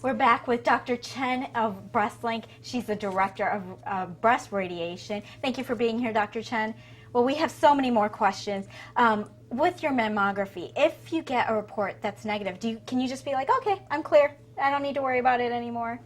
We're back with Dr. Chen of BreastLink. She's the director of breast radiation. Thank you for being here, Dr. Chen. Well, we have so many more questions. With your mammography, if you get a report that's negative, can you just be like, okay, I'm clear, I don't need to worry about it anymore?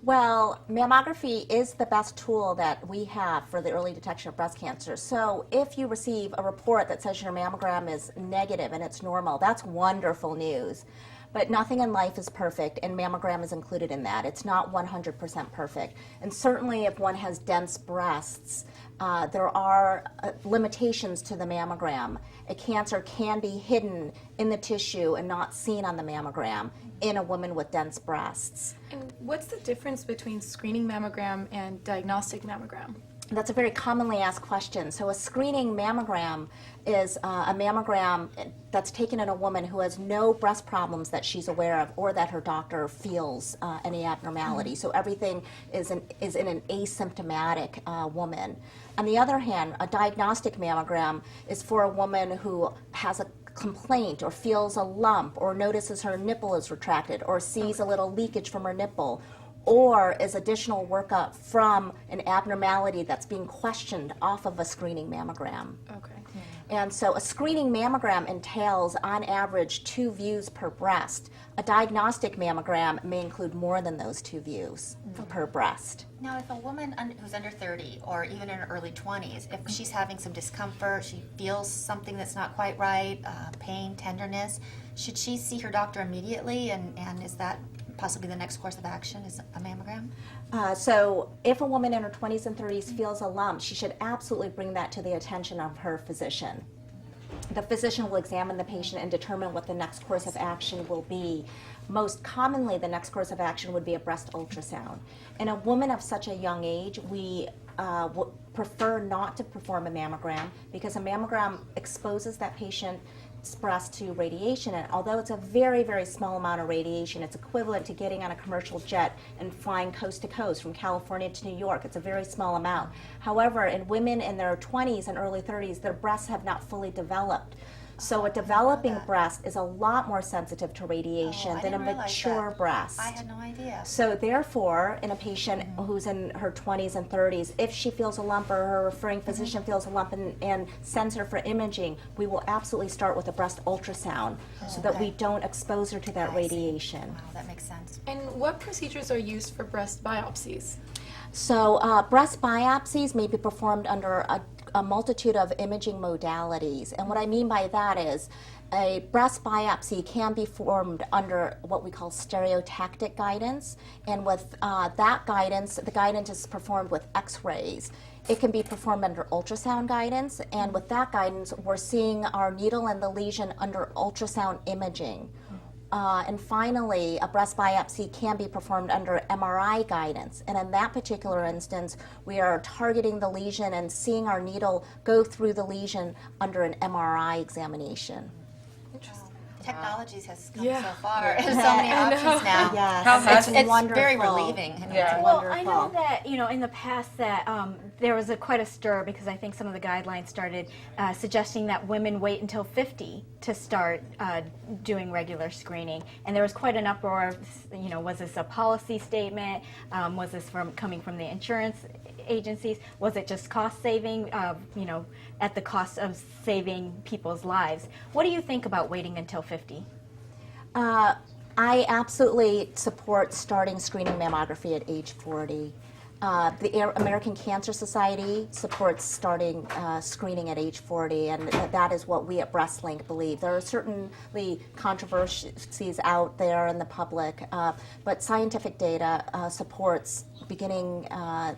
Well, mammography is the best tool that we have for the early detection of breast cancer. So if you receive a report that says your mammogram is negative and it's normal, that's wonderful news. But nothing in life is perfect, and mammogram is included in that. It's not 100% perfect. And certainly if one has dense breasts, there are limitations to the mammogram. A cancer can be hidden in the tissue and not seen on the mammogram in a woman with dense breasts. And what's the difference between screening mammogram and diagnostic mammogram? That's a very commonly asked question. So a screening mammogram is a mammogram that's taken in a woman who has no breast problems that she's aware of or that her doctor feels any abnormality. So everything is in an asymptomatic woman. On the other hand, a diagnostic mammogram is for a woman who has a complaint or feels a lump or notices her nipple is retracted or sees a little leakage from her nipple, or is additional workup from an abnormality that's being questioned off of a screening mammogram. Okay. And so a screening mammogram entails, on average, 2 views per breast. A diagnostic mammogram may include more than those 2 views per breast. Now, if a woman who's under 30 or even in her early 20s, if she's having some discomfort, she feels something that's not quite right, pain, tenderness, should she see her doctor immediately, and is that possibly the next course of action is a mammogram? So if a woman in her 20s and 30s feels a lump, she should absolutely bring that to the attention of her physician. The physician will examine the patient and determine what the next course of action will be. Most commonly, the next course of action would be a breast ultrasound. In a woman of such a young age, we would prefer not to perform a mammogram because a mammogram exposes that patient breast to radiation, and although it's a very, very small amount of radiation, it's equivalent to getting on a commercial jet and flying coast to coast from California to New York. It's a very small amount. However, in women in their 20s and early 30s, their breasts have not fully developed. So a developing breast is a lot more sensitive to radiation than a mature breast. I had no idea. So therefore, in a patient who's in her 20s and 30s, if she feels a lump or her referring physician feels a lump and sends her for imaging, we will absolutely start with a breast ultrasound so that we don't expose her to that radiation. Wow, that makes sense. And what procedures are used for breast biopsies? So breast biopsies may be performed under a multitude of imaging modalities. And what I mean by that is a breast biopsy can be formed under what we call stereotactic guidance. And with that guidance, the guidance is performed with x-rays. It can be performed under ultrasound guidance. And with that guidance, we're seeing our needle and the lesion under ultrasound imaging. And finally, a breast biopsy can be performed under MRI guidance. And in that particular instance, we are targeting the lesion and seeing our needle go through the lesion under an MRI examination. Interesting. Technologies has come Yeah. so far. There's so many options now. Yes, It's wonderful. very relieving. I mean, Yeah. it's Well, wonderful. I know that, in the past that there was quite a stir because I think some of the guidelines started suggesting that women wait until 50 to start doing regular screening. And there was quite an uproar of, was this a policy statement? Was this coming from the insurance agencies? Was it just cost saving, at the cost of saving people's lives? What do you think about waiting until 50? I absolutely support starting screening mammography at age 40. The American Cancer Society supports starting screening at age 40, and that is what we at BreastLink believe. There are certainly controversies out there in the public, but scientific data supports beginning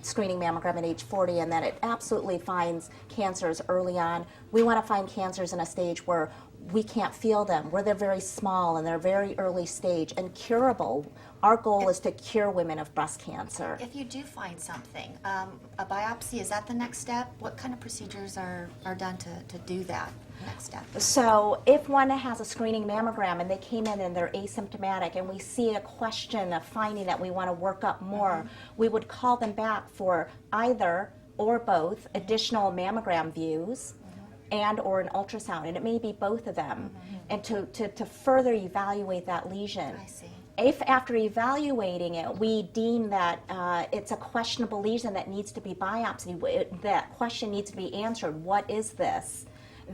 screening mammogram at age 40, and that it absolutely finds cancers early on. We want to find cancers in a stage where we can't feel them, where they're very small and they're very early stage and curable. Our goal is to cure women of breast cancer. If you do find something, a biopsy, is that the next step? What kind of procedures are done to do that next step? So if one has a screening mammogram and they came in and they're asymptomatic and we see a question, a finding that we want to work up more, we would call them back for either or both additional mammogram views and or an ultrasound, and it may be both of them, and to further evaluate that lesion. I see. If after evaluating it, we deem that it's a questionable lesion that needs to be biopsied, that question needs to be answered, what is this?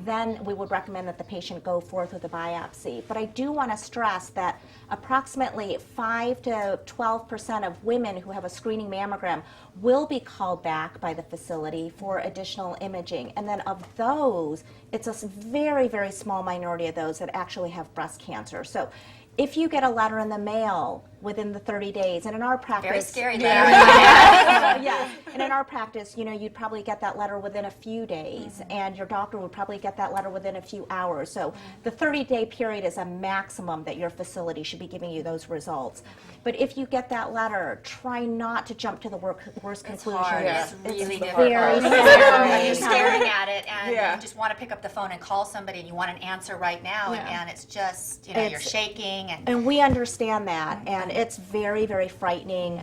Then we would recommend that the patient go forth with a biopsy. But I do want to stress that approximately 5 to 12% of women who have a screening mammogram will be called back by the facility for additional imaging. And then of those, it's a very, very small minority of those that actually have breast cancer. So if you get a letter in the mail within the 30 days, and in our practice... Very scary letter. Yes, and in our practice, you know, you'd probably get that letter within a few days, and your doctor would probably get that letter within a few hours. So the 30-day period is a maximum that your facility should be giving you those results. But if you get that letter, try not to jump to the worst It's conclusion. hard. Yeah. It's really very difficult. scary. You're staring at it, and Yeah. you just want to pick up the phone and call somebody, and you want an answer right now, Yeah. and it's just, you know, you're It's- shaking. And we understand that, and it's very, very frightening.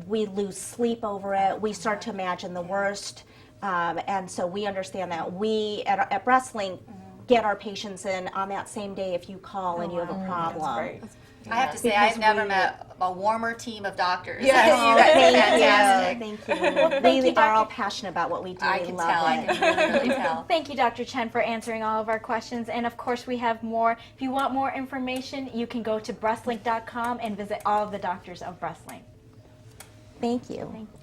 We lose sleep over it. We start to imagine the worst, and so we understand that. We at Breastlink get our patients in on that same day if you call and you have a problem. Great. I have to say, I've never met a warmer team of doctors. Yes. Oh, That's thank fantastic. you. Thank you. We really are all passionate about what we do. I We can love tell. I it. can really, really tell. Thank you, Dr. Chen, for answering all of our questions. And of course, we have more. If you want more information, you can go to breastlink.com and visit all of the doctors of Breastlink. Thank you. Thank you.